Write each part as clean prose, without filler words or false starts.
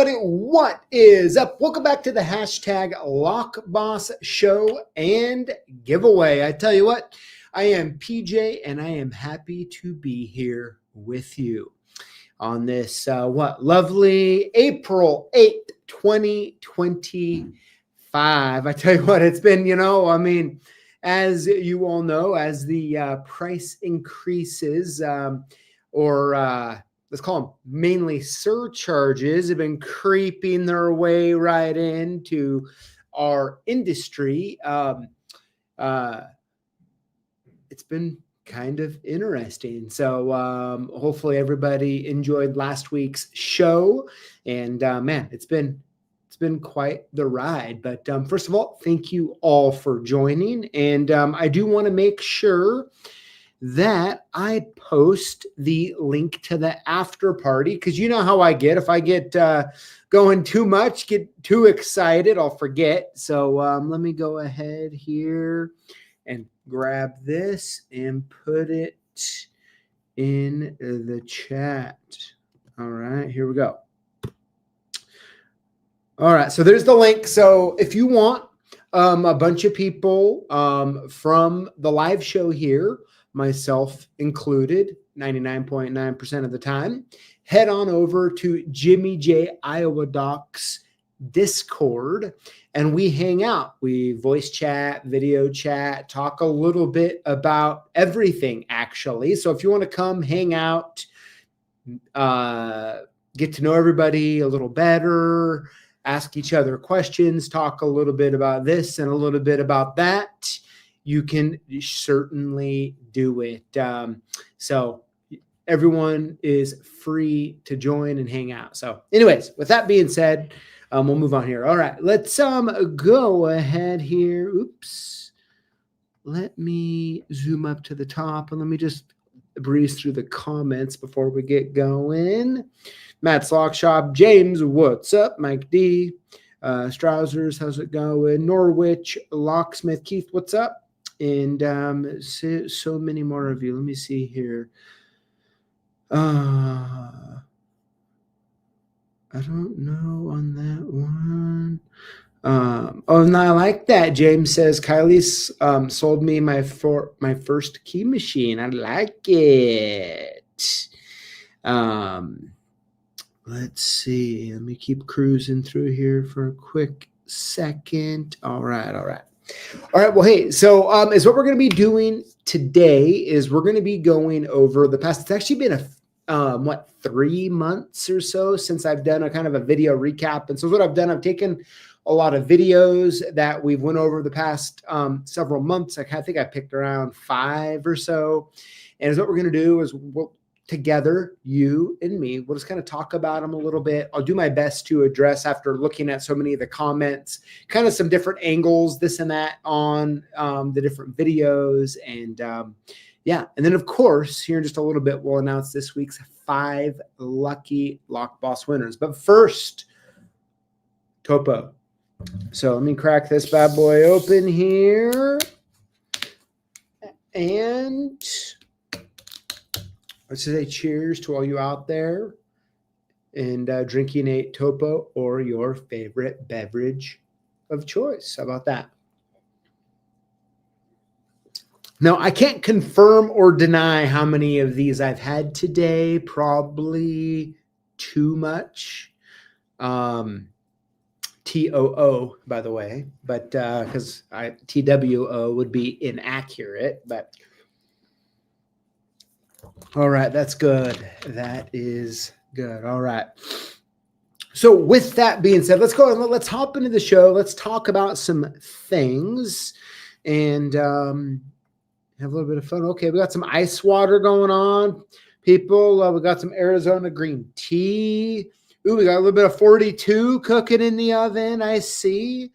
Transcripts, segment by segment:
everybody, what is up? Welcome back to the hashtag Lockboss Show and Giveaway. I tell you what, I am PJ and I am happy to be here with you on this lovely April 8th, 2025. I tell you what, it's been, as you all know, as the price increases let's call them mainly surcharges, have been creeping their way right into our industry. It's been kind of interesting. So hopefully everybody enjoyed last week's show. And man, it's been quite the ride. But first of all, thank you all for joining. And I do want to make sure that I post the link to the after party, because you know how I get. If I get going too much, get too excited, I'll forget. So let me go ahead here and grab this and put it in the chat. All right, here we go. All right, so there's the link. So if you want a bunch of people from the live show here, myself included, 99.9% of the time, head on over to Jimmy J Iowa Docs Discord and we hang out. We voice chat, video chat, talk a little bit about everything actually. So if you want to come hang out, get to know everybody a little better, ask each other questions, talk a little bit about this and a little bit about that, you can certainly do it. So everyone is free to join and hang out. So anyways, with that being said, we'll move on here. All right, let's go ahead here. Oops. Let me zoom up to the top and let me just breeze through the comments before we get going. Matt's Lock Shop, James, what's up? Mike D, Strousers, how's it going? Norwich, Locksmith, Keith, what's up? And so many more of you. Let me see here. I don't know on that one. Oh, no, I like that. James says Kylie's sold me my first key machine. I like it. Let's see. Let me keep cruising through here for a quick second. All right. Well, hey, so is what we're going to be doing today is we're going to be going over the past. It's actually been 3 months or so since I've done a kind of a video recap. And so what I've done, I've taken a lot of videos that we've went over the past several months. I think I picked around 5 or so. And what we're going to do is together, you and me, we'll just kind of talk about them a little bit. I'll do my best to address, after looking at so many of the comments, kind of some different angles, this and that on the different videos. And yeah, and then of course, here in just a little bit, we'll announce this week's 5 lucky Lockboss winners. But first, Topo. So let me crack this bad boy open here. And let's say cheers to all you out there and drinking a Topo or your favorite beverage of choice. How about that? Now, I can't confirm or deny how many of these I've had today. Probably too much. TOO, by the way, but because TWO would be inaccurate, but all right, that's good. That is good. All right. So with that being said, let's go and let's hop into the show. Let's talk about some things and have a little bit of fun. Okay, we got some ice water going on, people. We got some Arizona green tea. Ooh, we got a little bit of 42 cooking in the oven, I see.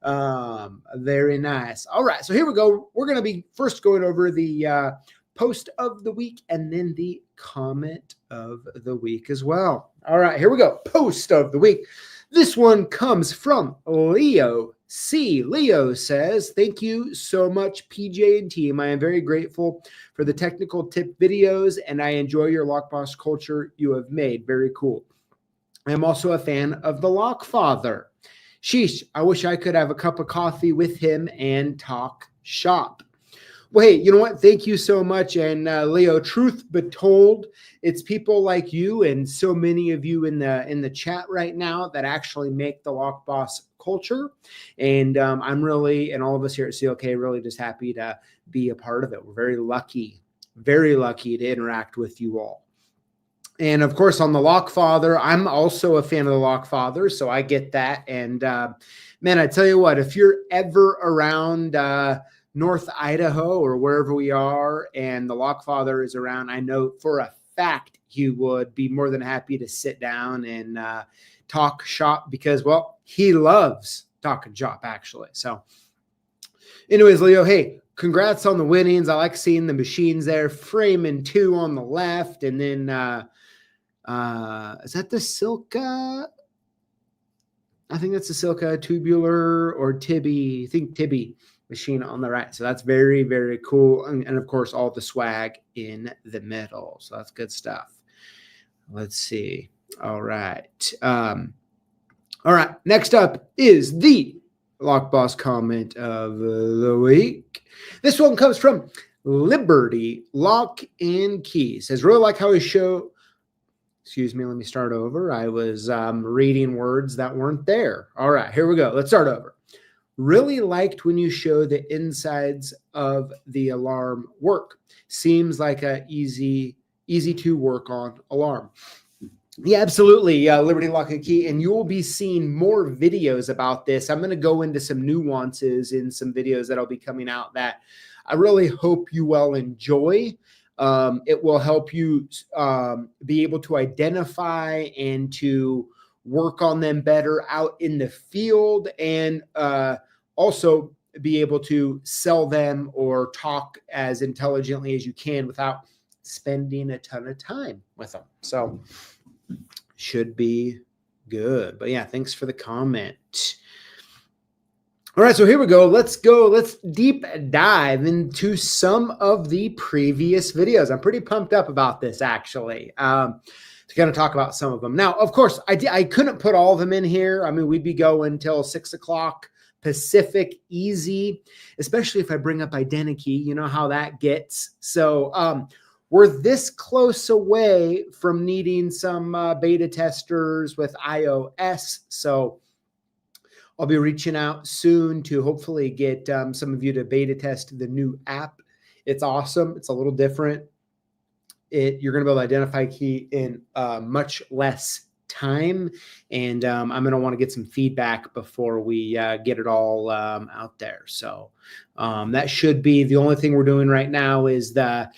Very nice. All right, so here we go. We're going to be first going over the post of the week and then the comment of the week as well. All right, here we go. Post of the week. This one comes from Leo C. Leo says, thank you so much, PJ and team. I am very grateful for the technical tip videos and I enjoy your Lockboss culture you have made. Very cool. I'm also a fan of the Lockfather. Sheesh, I wish I could have a cup of coffee with him and talk shop. Well, hey, you know what? Thank you so much. And Leo, truth be told, it's people like you and so many of you in the chat right now that actually make the Lockboss culture. And I'm really, and all of us here at CLK, really just happy to be a part of it. We're very lucky to interact with you all. And of course, on the Lockfather, I'm also a fan of the Lockfather, so I get that. And man, I tell you what, if you're ever around North Idaho or wherever we are, and the Lockfather is around, I know for a fact he would be more than happy to sit down and talk shop because, well, he loves talking shop actually. So, anyways, Leo, hey, congrats on the winnings. I like seeing the machines there, framing 2 on the left, and then is that the Silka? I think that's the Silka tubular or Tibby. I think Tibby machine on the right. So that's very, very cool. And of course, all the swag in the middle. So that's good stuff. Let's see. All right. All right. Next up is the Lockboss comment of the week. This one comes from Liberty Lock and Key. Says, really like how he show. Excuse me, let me start over. I was reading words that weren't there. All right, here we go. Let's start over. Really liked when you show the insides of the alarm work. Seems like a easy to work on alarm. Yeah, absolutely, Liberty Lock and Key. And you'll be seeing more videos about this. I'm going to go into some nuances in some videos that'll be coming out that I really hope you all enjoy. It will help you be able to identify and to work on them better out in the field, and also be able to sell them or talk as intelligently as you can without spending a ton of time with them. So should be good. But yeah, thanks for the comment. All right, so here we go. Let's deep dive into some of the previous videos. I'm pretty pumped up about this, actually, to kind of talk about some of them. Now, of course, I couldn't put all of them in here. I mean, we'd be going until 6 o'clock Pacific easy, especially if I bring up Identikey. You know how that gets. So we're this close away from needing some beta testers with iOS. So I'll be reaching out soon to hopefully get some of you to beta test the new app. It's awesome. It's a little different. You're going to be able to identify key in much less time. And I'm going to want to get some feedback before we get it all out there. So that should be the only thing we're doing right now is the,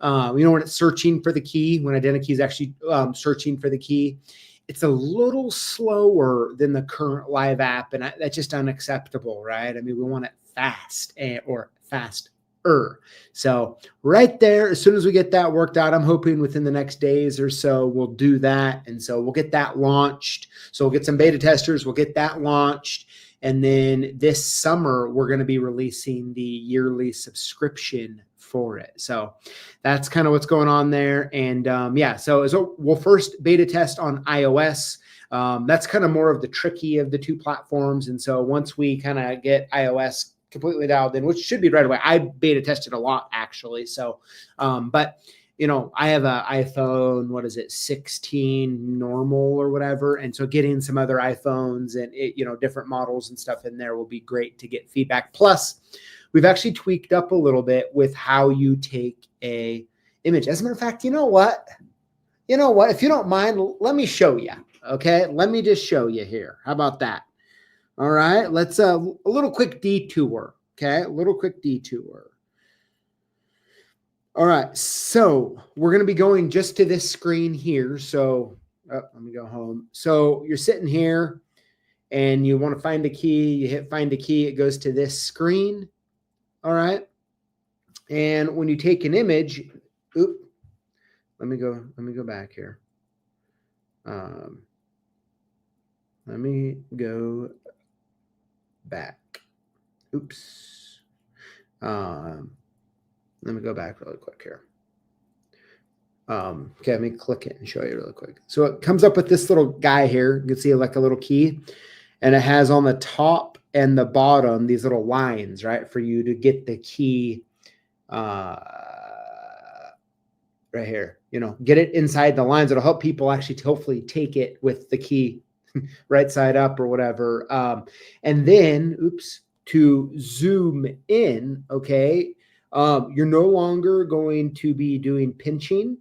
when it's searching for the key, when Identikey is actually searching for the key, it's a little slower than the current live app, and that's just unacceptable, right? I mean, we want it fast or faster. So right there, as soon as we get that worked out, I'm hoping within the next days or so, we'll do that. And so we'll get that launched. So we'll get some beta testers. We'll get that launched. And then this summer, we're going to be releasing the yearly subscription for it. So that's kind of what's going on there. And yeah, so we'll first beta test on iOS. That's kind of more of the tricky of the two platforms. And so once we kind of get iOS completely dialed in, which should be right away, I beta tested a lot actually. So, but I have an iPhone, 16 normal or whatever. And so getting some other iPhones and different models and stuff in there will be great to get feedback. Plus, we've actually tweaked up a little bit with how you take a image. As a matter of fact, you know what? If you don't mind, let me show you. Okay, let me just show you here. How about that? All right, let's a little quick detour. Okay, a little quick detour. All right, so we're going to be going just to this screen here. So let me go home. So you're sitting here and you want to find a key. You hit find a key. It goes to this screen. All right. And when you take an image, let me go back here. Let me go back. Oops. Let me go back really quick here. Okay, let me click it and show you really quick. So it comes up with this little guy here. You can see like a little key, and it has on the top and the bottom these little lines, right, for you to get the key right here. You know, get it inside the lines. It'll help people actually hopefully take it with the key right side up or whatever. And then, oops, to zoom in, okay, you're no longer going to be doing pinching.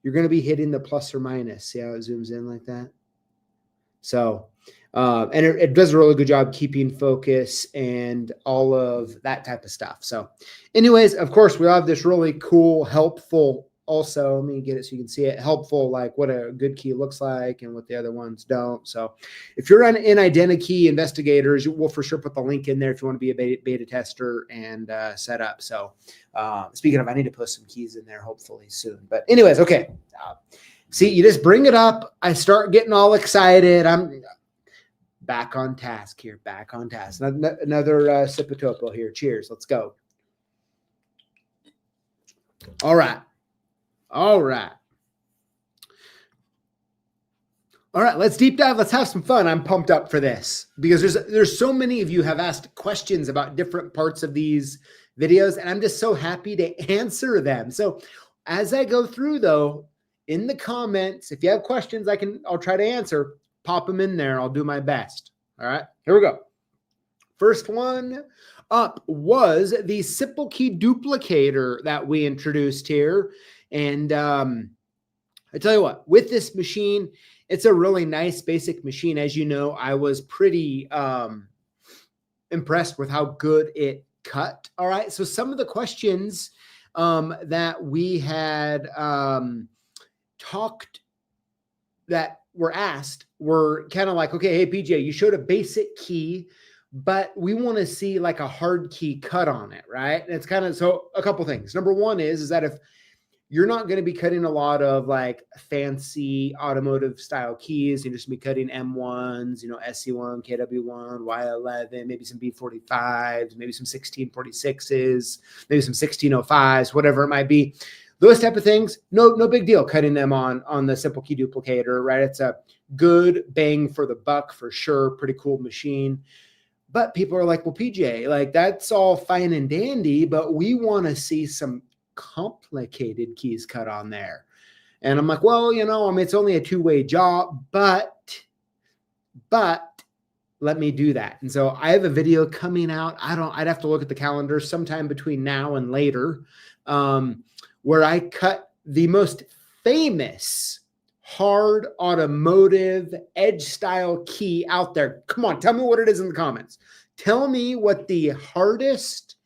You're going to be hitting the plus or minus. See how it zooms in like that? So, and it does a really good job keeping focus and all of that type of stuff. So anyways, of course, we have this really cool, helpful, also, let me get it so you can see it, helpful, like what a good key looks like and what the other ones don't. So if you're in Identikey investigators, we'll for sure put the link in there if you want to be a beta tester and set up. So speaking of, I need to post some keys in there hopefully soon. But anyways, okay. See, you just bring it up. I start getting all excited. I'm back on task here, back on task. Another sip of topo here. Cheers. Let's go. All right. All right. All right, let's deep dive. Let's have some fun. I'm pumped up for this because there's so many of you have asked questions about different parts of these videos, and I'm just so happy to answer them. So as I go through, though, in the comments, if you have questions, I'll try to answer. Pop them in there. I'll do my best. All right, here we go. First one up was the simple key duplicator that we introduced here. And I tell you what, with this machine, it's a really nice basic machine. As you know, I was pretty impressed with how good it cut. All right. So some of the questions that we had that were asked were kind of like, okay, hey, PJ, you showed a basic key, but we want to see like a hard key cut on it, right? And it's kind of, so a couple things. Number one is that if you're not going to be cutting a lot of like fancy automotive style keys, you're just going to be cutting M1s, you know, SC1, KW1, Y11, maybe some B45s, maybe some 1646s, maybe some 1605s, whatever it might be. Those type of things, no big deal cutting them on the simple key duplicator, right? It's a good bang for the buck for sure. Pretty cool machine. But people are like, well, PJ, like that's all fine and dandy, but we want to see some complicated keys cut on there. And I'm like, well, you know, I mean, it's only a two-way job, but let me do that. And so I have a video coming out. I'd have to look at the calendar sometime between now and later, where I cut the most famous hard automotive edge style key out there. Come on, tell me what it is in the comments. Tell me what the hardest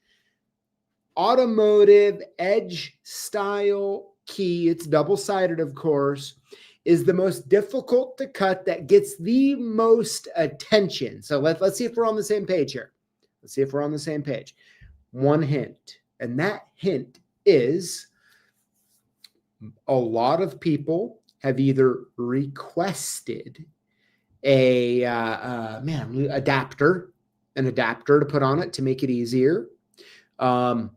automotive edge style key, it's double-sided, of course, is the most difficult to cut, that gets the most attention. So let's see if we're on the same page here. Let's see if we're on the same page. One hint, and that hint is a lot of people have either requested an adapter to put on it to make it easier, and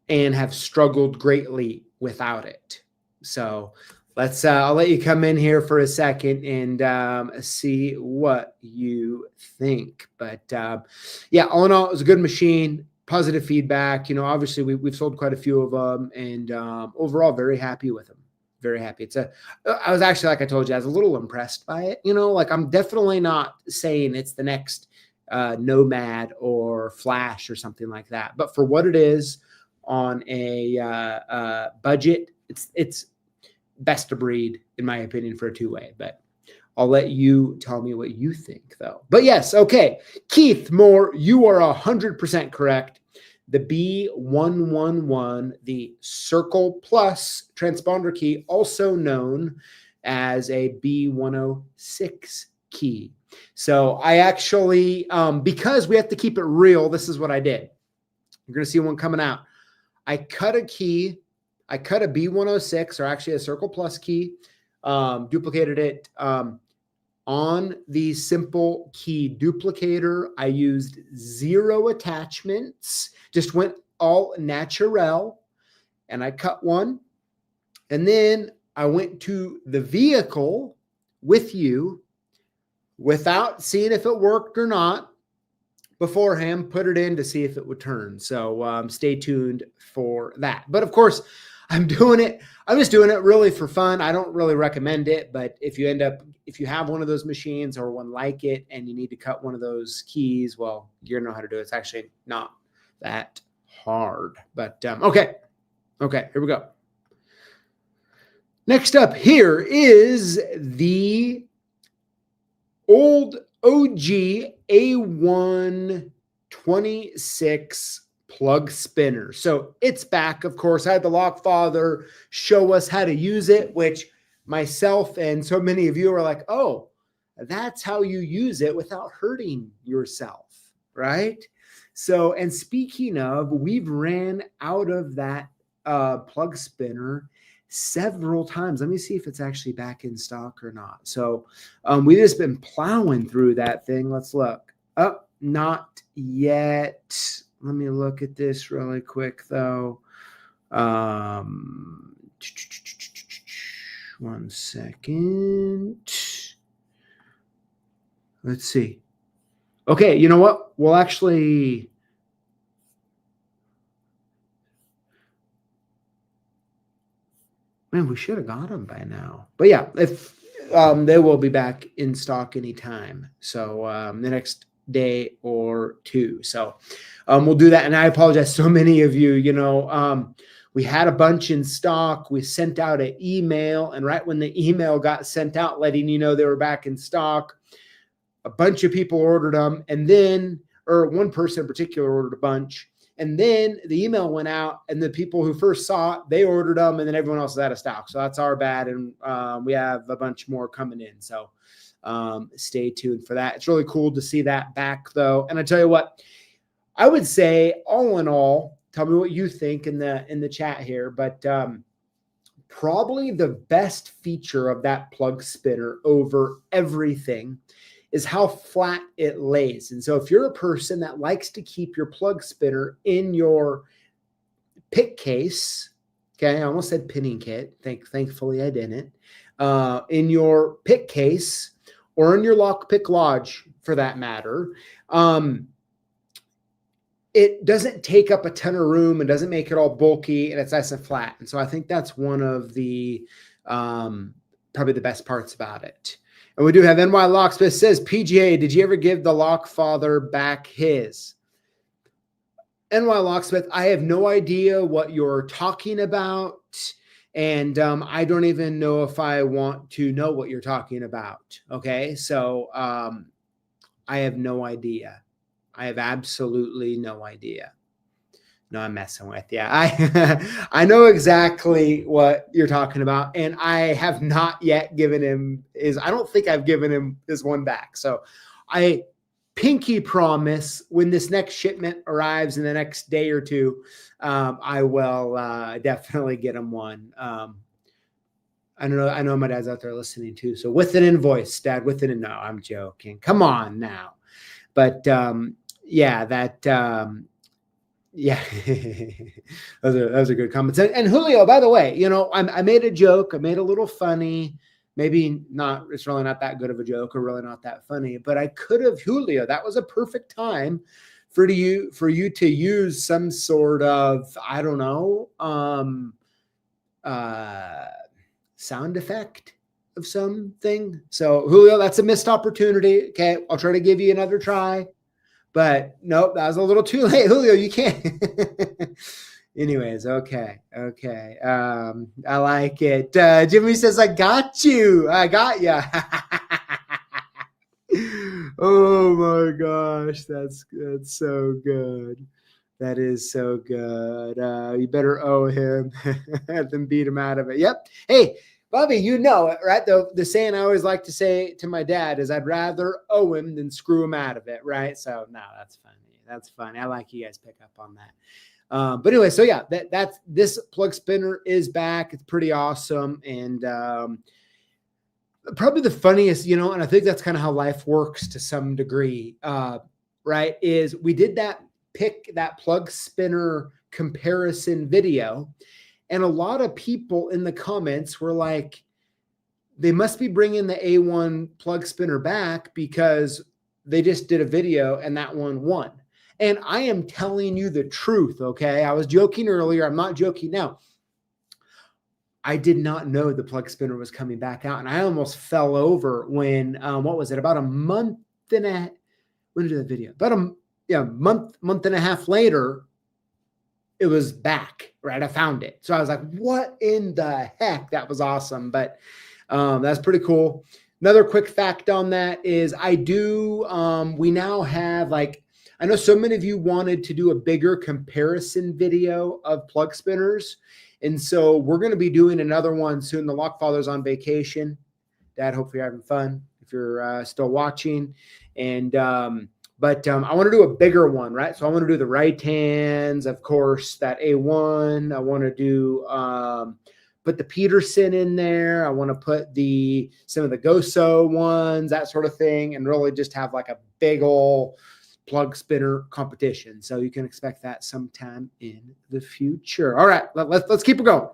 have struggled greatly without it. So I'll let you come in here for a second and see what you think. But yeah, all in all, it was a good machine, positive feedback. You know, obviously we've sold quite a few of them, and overall very happy with them. Very happy. I was actually, like I told you, I was a little impressed by it. You know, like I'm definitely not saying it's the next Nomad or Flash or something like that. But for what it is on a budget, it's best of breed, in my opinion, for a two-way. But I'll let you tell me what you think, though. But yes, okay. Keith Moore, you are 100% correct. The B111, the Circle Plus transponder key, also known as a B106 key. So I actually, because we have to keep it real, this is what I did. You're going to see one coming out. I cut a key. I cut a B106, or actually a Circle Plus key, duplicated it on the simple key duplicator. I used 0 attachments, just went all natural, and I cut one. And then I went to the vehicle with you without seeing if it worked or not beforehand, put it in to see if it would turn. So stay tuned for that. But of course, I'm just doing it really for fun. I don't really recommend it, but if you have one of those machines or one like it and you need to cut one of those keys, well, you're gonna know how to do it. It's actually not that hard, but okay, here we go. Next up here is the old OG A126 plug spinner. So it's back, of course. I had the Lockfather show us how to use it, which myself and so many of you are like, oh, that's how you use it without hurting yourself, right? So, and speaking of, we've ran out of that plug spinner several times. Let me see if it's actually back in stock or not. So we've just been plowing through that thing. Let's look. Oh, not yet. Let me look at this really quick though. 1 second. Let's see. Okay, you know what? We'll actually... Man, we should have got them by now. But yeah, if they will be back in stock anytime. So the next day or two. So we'll do that. And I apologize. So many of you, we had a bunch in stock. We sent out an email. And right when the email got sent out, letting you know they were back in stock, a bunch of people ordered them. And then, or one person in particular ordered a bunch. And then the email went out, and the people who first saw it, they ordered them, and then everyone else is out of stock. So that's our bad, and we have a bunch more coming in. So stay tuned for that. It's really cool to see that back, though. And I tell you what, I would say, all in all, tell me what you think in the chat here. But probably the best feature of that plug spinner over everything is how flat it lays. And so if you're a person that likes to keep your plug spinner in your pick case, okay, I almost said pinning kit. Thankfully I didn't. In your pick case or in your lockpick lodge for that matter, it doesn't take up a ton of room and doesn't make it all bulky, and it's nice and flat. And so I think that's one of the probably the best parts about it. And we do have NY Locksmith says, PGA, did you ever give the Lockfather back his? NY Locksmith, I have no idea what you're talking about. And I don't even know if I want to know what you're talking about. Okay. So I have no idea. I have absolutely no idea. No, I'm messing with you. I know exactly what you're talking about, and I have not yet given him I don't think I've given him his one back. So I pinky promise when this next shipment arrives in the next day or two, I will definitely get him one. I know my dad's out there listening too. So with an invoice, Dad, no, I'm joking. Come on now. But yeah, that yeah, those are good comments. And Julio, by the way, I made a joke. I made a little funny. Maybe not. It's really not that good of a joke, or really not that funny. But I could have, Julio. That was a perfect time for you to use some sort of, I don't know, sound effect of something. So Julio, that's a missed opportunity. Okay, I'll try to give you another try. But nope, that was a little too late. Julio, you can't. Anyways, okay. I like it. Jimmy says, I got you. I got ya. Oh my gosh, that's so good. That is so good. You better owe him than beat him out of it. Yep. Hey, Bobby, you know it, right? The saying I always like to say to my dad is, I'd rather owe him than screw him out of it, right? So, no, that's funny. That's funny. I like you guys pick up on that. But anyway, so yeah, that's this plug spinner is back. It's pretty awesome. And probably the funniest, and I think that's kind of how life works to some degree, right, is we did that plug spinner comparison video. And a lot of people in the comments were like, they must be bringing the A1 plug spinner back because they just did a video and that one won. And I am telling you the truth, okay? I was joking earlier. I'm not joking now. I did not know the plug spinner was coming back out. And I almost fell over when, what was it? About a month and a, when did I do the video? About a month and a half later, it was back, right? I found it. So I was like, what in the heck? That was awesome. But that's pretty cool. Another quick fact on that is we now have I know so many of you wanted to do a bigger comparison video of plug spinners. And so we're going to be doing another one soon. The Lock Father's on vacation. Dad, hopefully you're having fun if you're still watching. And, but I want to do a bigger one, right? So I want to do the right hands, of course, that A1. I want to do, put the Peterson in there. I want to put some of the Goso ones, that sort of thing, and really just have like a big old plug spinner competition. So you can expect that sometime in the future. All right, let's keep it going.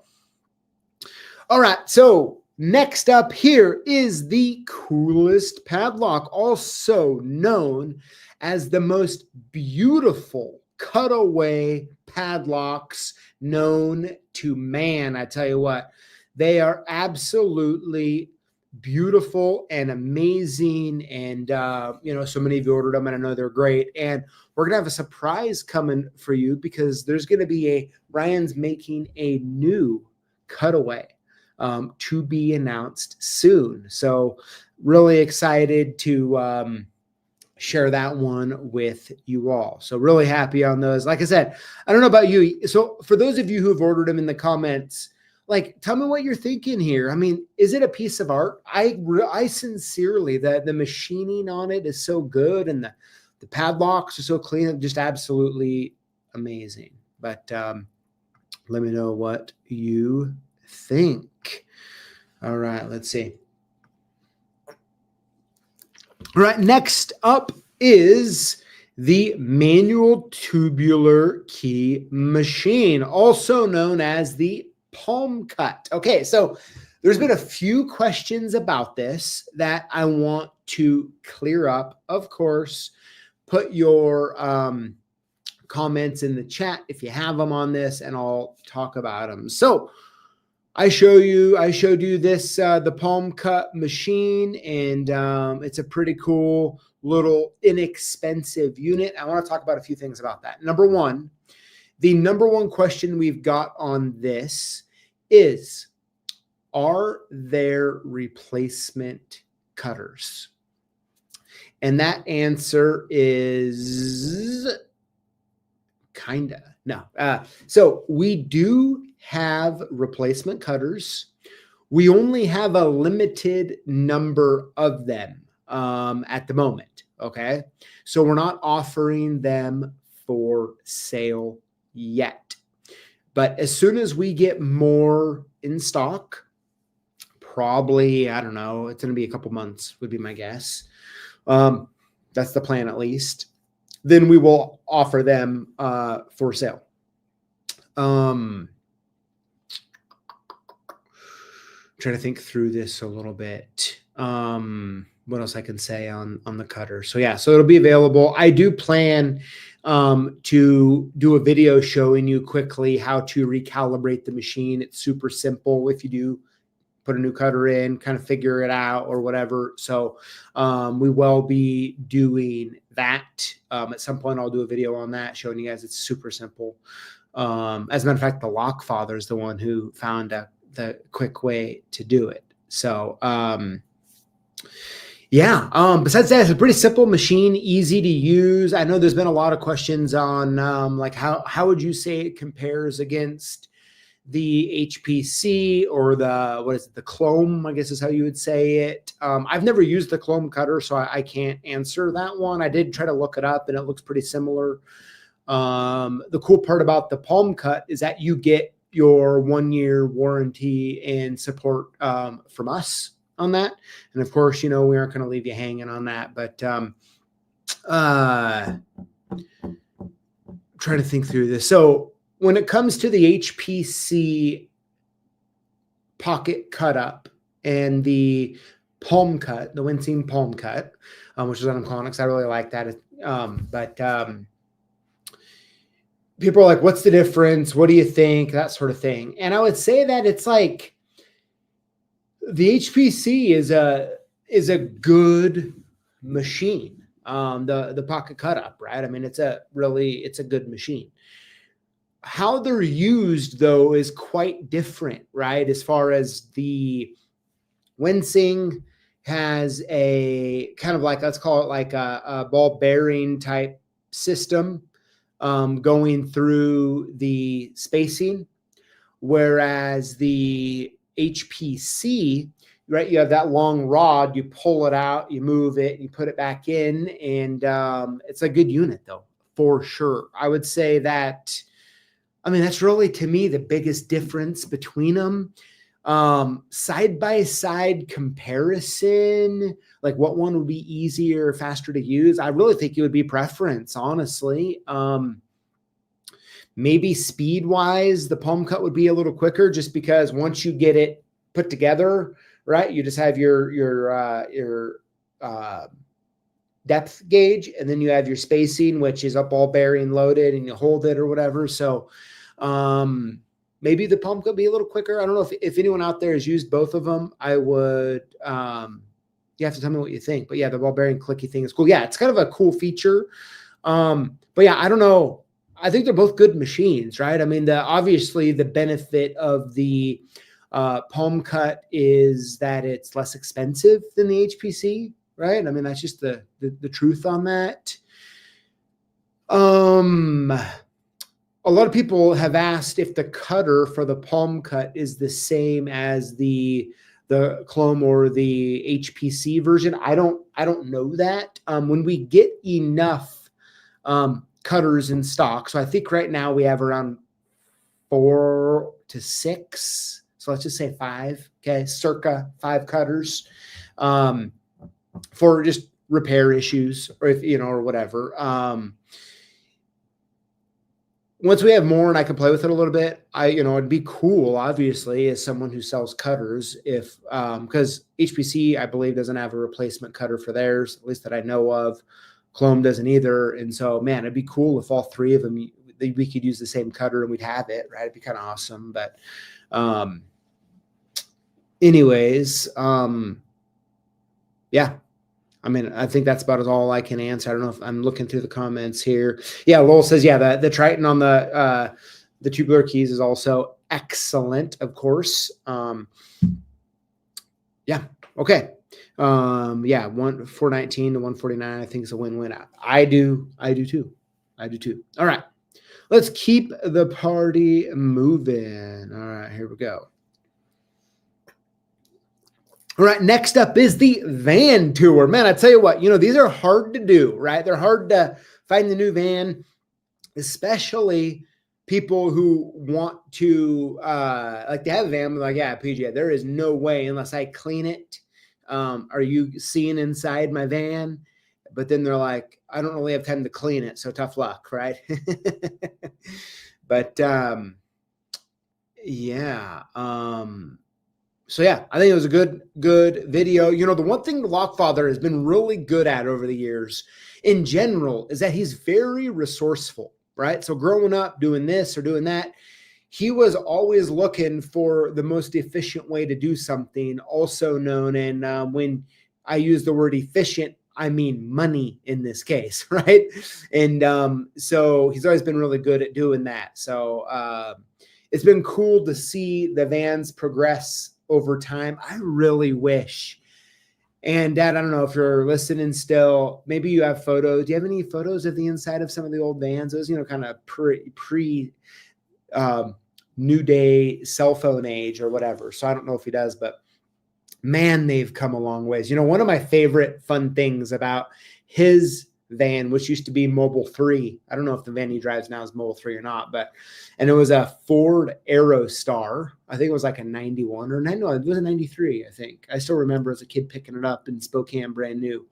All right, so next up here is the coolest padlock, also known as the most beautiful cutaway padlocks known to man. I tell you what, they are absolutely beautiful and amazing. And, so many of you ordered them and I know they're great. And we're going to have a surprise coming for you because there's going to be Ryan's making a new cutaway to be announced soon. So really excited to share that one with you all. So really happy on those. Like I said, I don't know about you. So for those of you who have ordered them in the comments, tell me what you're thinking here. I mean, is it a piece of art? I sincerely, the machining on it is so good. And the padlocks are so clean, just absolutely amazing. But let me know what you think. All right, let's see. All right, next up is the manual tubular key machine, also known as the palm cut. Okay, so there's been a few questions about this that I want to clear up. Of course, put your comments in the chat if you have them on this, and I'll talk about them. So I showed you this, the palm cut machine, and it's a pretty cool little inexpensive unit. I want to talk about a few things about that. Number one, the number one question we've got on this is, are there replacement cutters? And that answer is kinda no. So we do have replacement cutters. We only have a limited number of them at the moment. Okay. So we're not offering them for sale yet. But as soon as we get more in stock, probably, I don't know, it's going to be a couple months would be my guess. That's the plan at least. Then we will offer them for sale. Trying to think through this a little bit. What else I can say on the cutter? So yeah, so it'll be available. I do plan to do a video showing you quickly how to recalibrate the machine. It's super simple if you do put a new cutter in, kind of figure it out or whatever. So we will be doing that. At some point, I'll do a video on that showing you guys it's super simple. As a matter of fact, the Lock Father is the one who found the quick way to do it. So yeah, besides that, it's a pretty simple machine, easy to use. I know there's been a lot of questions on like how would you say it compares against the HPC or the Clome, I guess is how you would say it. I've never used the Clome cutter, so I can't answer that one. I did try to look it up and it looks pretty similar. The cool part about the palm cut is that you get your 1-year warranty and support from us on that. And of course, we aren't going to leave you hanging on that, but trying to think through this. So when it comes to the HPC pocket cut up and the palm cut, the wincing palm cut, which is what I'm calling it because I really like that. But people are like, what's the difference? What do you think? That sort of thing. And I would say that it's like the HPC is a good machine. The pocket cut up, right? I mean, it's a good machine. How they're used though is quite different, right? As far as the wincing has a kind of like, let's call it like a ball bearing type system going through the spacing, whereas the HPC, right, you have that long rod, you pull it out, you move it, you put it back in, and it's a good unit though, for sure. I would say that, I mean, that's really, to me, the biggest difference between them. Side-by-side comparison, like what one would be easier, faster to use. I really think it would be preference, honestly. Maybe speed-wise, the palm cut would be a little quicker just because once you get it put together, right, you just have your depth gauge, and then you have your spacing, which is up all bearing loaded, and you hold it or whatever. So maybe the palm could be a little quicker. I don't know if anyone out there has used both of them. I would, you have to tell me what you think, but yeah, the ball bearing clicky thing is cool. Yeah. It's kind of a cool feature. But yeah, I don't know. I think they're both good machines, right? I mean, obviously the benefit of the palm cut is that it's less expensive than the HPC, right? I mean, that's just the truth on that. A lot of people have asked if the cutter for the palm cut is the same as the Clome or the HPC version. I don't know that. When we get enough cutters in stock, so I think right now we have around 4 to 6. So let's just say 5. Okay, circa 5 cutters for just repair issues, or if or whatever. Once we have more and I can play with it a little bit, it'd be cool, obviously, as someone who sells cutters, if, because HPC, I believe, doesn't have a replacement cutter for theirs, at least that I know of. Clome doesn't either. And so, man, it'd be cool if all 3 of them, we could use the same cutter and we'd have it, right? It'd be kind of awesome. But anyways, yeah. I mean, I think that's about all I can answer. I don't know if I'm looking through the comments here. Yeah, Lowell says, yeah, the Triton on the tubular keys is also excellent, of course. Yeah, okay. Yeah, 419 to 149, I think is a win-win. I do too. All right, let's keep the party moving. All right, here we go. All right, next up is the van tour. Man, I tell you what, these are hard to do, right? They're hard to find the new van, especially people who want to like to have a van. Like, yeah, PJ, there is no way unless I clean it. Are you seeing inside my van? But then they're like, I don't really have time to clean it, so tough luck, right? But yeah. So yeah, I think it was a good video. The one thing the Lockfather has been really good at over the years in general is that he's very resourceful, right? So growing up doing this or doing that, he was always looking for the most efficient way to do something, also known, and when I use the word efficient, I mean money in this case, right? And so he's always been really good at doing that. So it's been cool to see the vans progress over time. I really wish. And Dad, I don't know if you're listening still, maybe you have photos. Do you have any photos of the inside of some of the old vans? Those, kind of pre new day cell phone age or whatever. So I don't know if he does, but man, they've come a long ways. One of my favorite fun things about his van, which used to be Mobile 3. I don't know if the van he drives now is Mobile 3 or not, and it was a Ford Aerostar. I think it was like a 91 or 90. No, it was a 93, I think. I still remember as a kid picking it up in Spokane, brand new.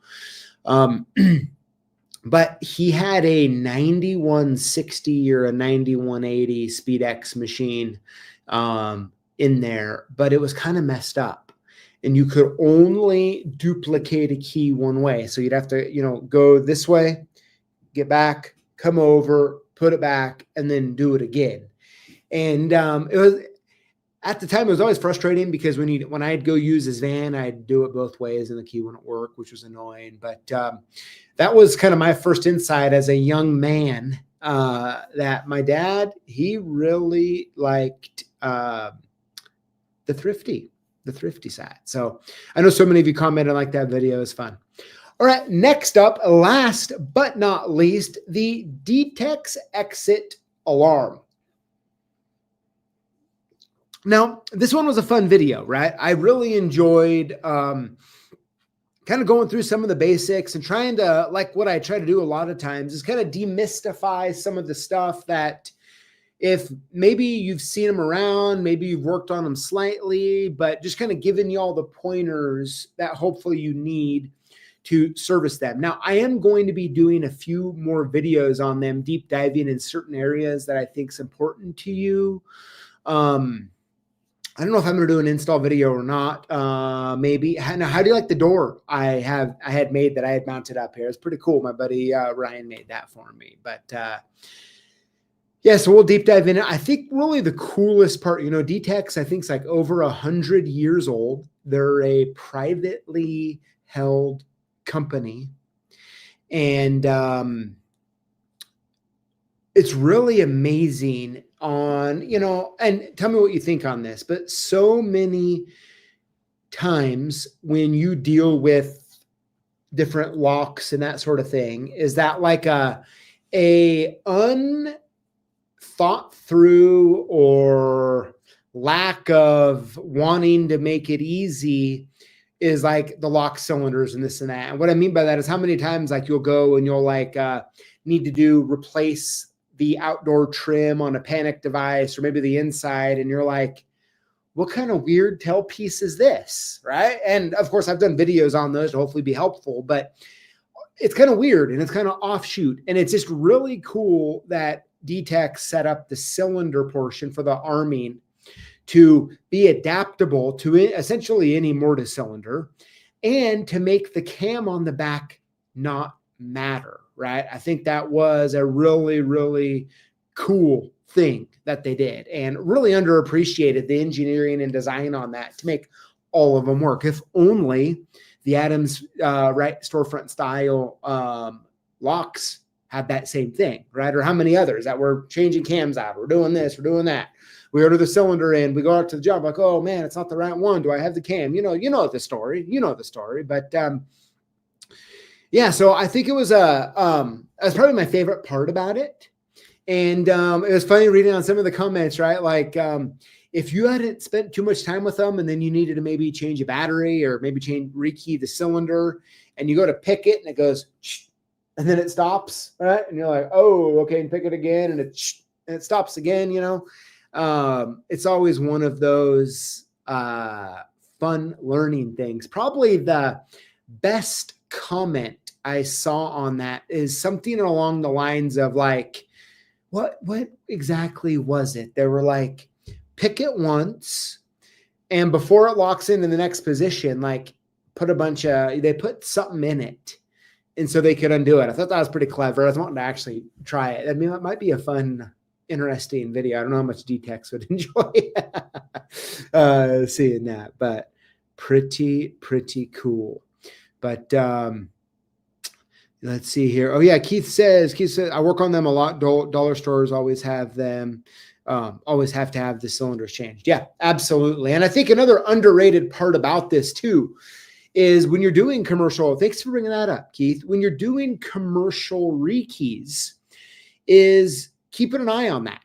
but he had a 9160 or a 9180 SpeedX machine in there, but it was kind of messed up. And you could only duplicate a key one way. So you'd have to, go this way, get back, come over, put it back, and then do it again. And it was, at the time, it was always frustrating because when I'd go use his van, I'd do it both ways and the key wouldn't work, which was annoying. But that was kind of my first insight as a young man, that my dad, he really liked the thrifty side. So I know so many of you commented like that video is fun. All right, next up, last but not least, the Detex exit alarm. Now, this one was a fun video, right? I really enjoyed kind of going through some of the basics and trying to, like what I try to do a lot of times, is kind of demystify some of the stuff that if maybe you've seen them around, maybe you've worked on them slightly, but just kind of giving you all the pointers that hopefully you need to service them. Now, I am going to be doing a few more videos on them, deep diving in certain areas that I think is important to you. I don't know if I'm going to do an install video or not. Maybe. Now, how do you like the door I had made that I had mounted up here? It's pretty cool. My buddy Ryan made that for me. But yeah, so we'll deep dive in it. I think really the coolest part, Detex, I think, is like over 100 years old. They're a privately held company. And it's really amazing on, and tell me what you think on this, but so many times when you deal with different locks and that sort of thing, is that like a unthought through or lack of wanting to make it easy is like the lock cylinders and this and that. And what I mean by that is how many times like you'll go and you'll like need to replace the outdoor trim on a panic device or maybe the inside. And you're like, what kind of weird tail piece is this? Right. And of course I've done videos on those to hopefully be helpful, but it's kind of weird and it's kind of offshoot. And it's just really cool that Detex set up the cylinder portion for the arming to be adaptable to essentially any mortise cylinder and to make the cam on the back not matter. Right. I think that was a really, really cool thing that they did and really underappreciated the engineering and design on that to make all of them work. If only the Adams storefront style locks had that same thing, right? Or how many others that were changing cams out, we're doing this, we're doing that. We order the cylinder in, we go out to the job like, oh man, it's not the right one. Do I have the cam? You know the story, but yeah, so I think it was that's probably my favorite part about it. And it was funny reading on some of the comments, right? Like if you hadn't spent too much time with them and then you needed to maybe change a battery or maybe rekey the cylinder and you go to pick it and it goes, and then it stops, right? And you're like, oh, okay, and pick it again and it stops again, It's always one of those fun learning things. Probably the best comment I saw on that is something along the lines of like, what exactly was it? They were like, pick it once, and before it locks into the next position, like they put something in it, and so they could undo it. I thought that was pretty clever. I was wanting to actually try it. I mean, it might be a fun, interesting video. I don't know how much Detex would enjoy seeing that, but pretty cool. But let's see here. Oh yeah, Keith says, I work on them a lot. Dollar stores always have them. Always have to have the cylinders changed. Yeah, absolutely. And I think another underrated part about this too is when you're doing commercial, thanks for bringing that up, Keith. When you're doing commercial rekeys, is keeping an eye on that,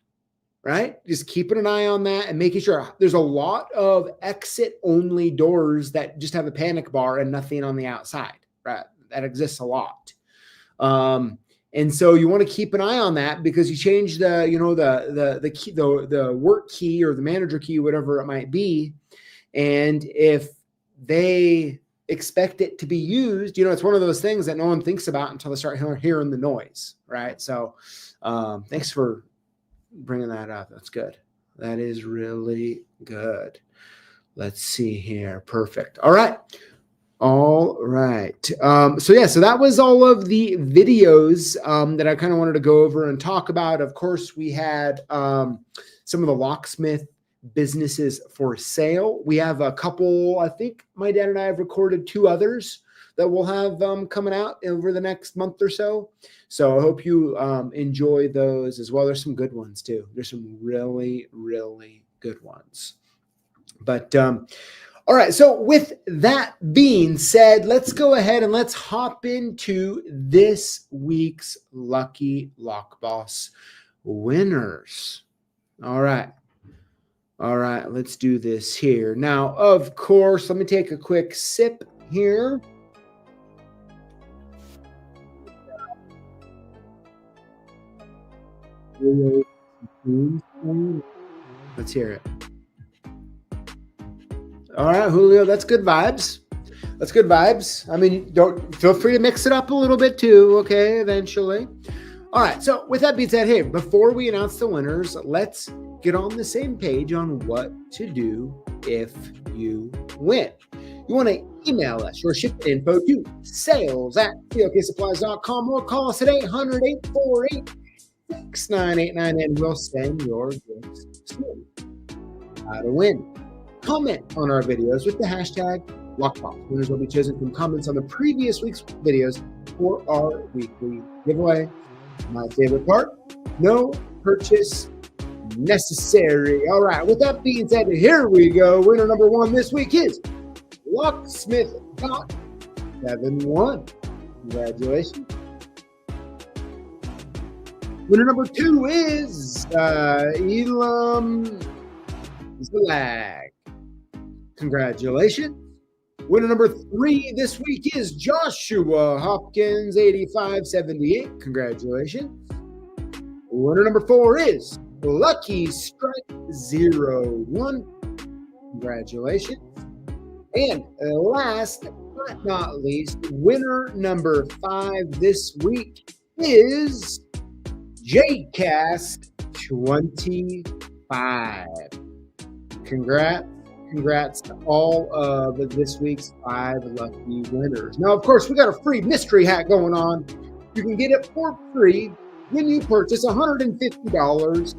right? Just keeping an eye on that and making sure. There's a lot of exit only doors that just have a panic bar and nothing on the outside, right? That exists a lot. And so you want to keep an eye on that because you change the key, the work key or the manager key, whatever it might be. And if they expect it to be used. You know, it's one of those things that no one thinks about until they start hearing the noise, right? So thanks for bringing that up. That's good. That is really good. Let's see here. Perfect. All right. All right. So yeah, so that was all of the videos that I kind of wanted to go over and talk about. Of course, we had some of the locksmith businesses for sale. We have a couple, I think my dad and I have recorded 2 others that we'll have coming out over the next month or so. So I hope you enjoy those as well. There's some good ones too. There's some really, really good ones. But all right, so with that being said, let's go ahead and let's hop into this week's Lucky Lockboss winners. All right, let's do this here. Now, of course, let me take a quick sip here. Let's hear it. All right, Julio, that's good vibes. That's good vibes. I mean, don't feel free to mix it up a little bit too, okay, eventually. All right, so with that being said, hey, before we announce the winners, let's get on the same page on what to do if you win. You want to email us your shipping info to sales@CLKsupplies.com or call us at 800-848-6989 and we'll send your gifts soon. How to win. Comment on our videos with the hashtag Lockboss. Winners will be chosen from comments on the previous week's videos for our weekly giveaway. My favorite part, no purchase necessary. All right, with that being said, here we go. Winner number 1 this week is Locksmith.71. Congratulations. Winner number 2 is Elam Zlag. Congratulations. Winner number 3 this week is Joshua Hopkins, 8578. Congratulations. Winner number 4 is Lucky Strike 01. Congratulations. And last but not least, winner number 5 this week is JCast25. Congrats to all of this week's 5 lucky winners. Now, of course, we got a free mystery hat going on. You can get it for free when you purchase $150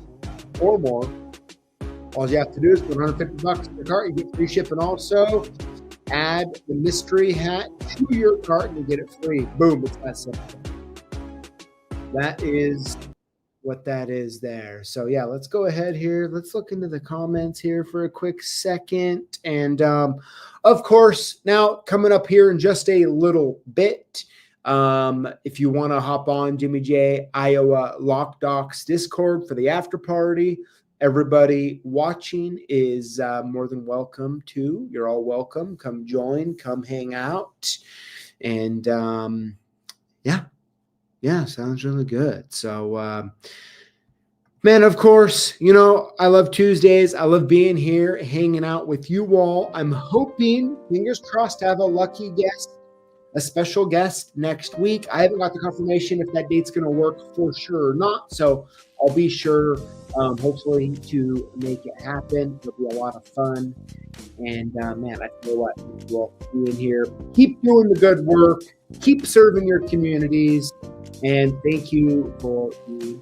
or more. All you have to do is put $150 in the cart. You get free shipping also. Add the mystery hat to your cart and you get it free. Boom, it's that simple. That is what that is there. So yeah, let's go ahead here. Let's look into the comments here for a quick second. And of course, now coming up here in just a little bit, if you want to hop on Jimmy J Iowa Lock Docs Discord for the after party, everybody watching is more than welcome to. You're all welcome. Come join, come hang out. And yeah, sounds really good. So, man, of course, you know, I love Tuesdays. I love being here, hanging out with you all. I'm hoping, fingers crossed, to have a lucky guest, a special guest next week. I haven't got the confirmation if that date's going to work for sure or not. So I'll be sure, hopefully, to make it happen. It'll be a lot of fun. And, man, I tell you what, we'll be in here. Keep doing the good work. Keep serving your communities. And thank you for the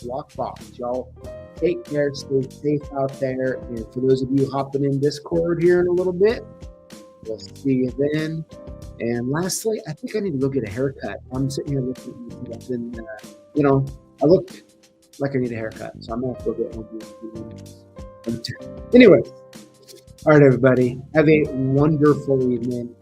Lockboss. Y'all take care, stay safe out there. And for those of you hopping in Discord here in a little bit, we'll see you then. And lastly, I think I need to go get a haircut. I'm sitting here looking at you, and you know, I look like I need a haircut, so I'm gonna have to go get one. Anyway, all right, everybody, have a wonderful evening.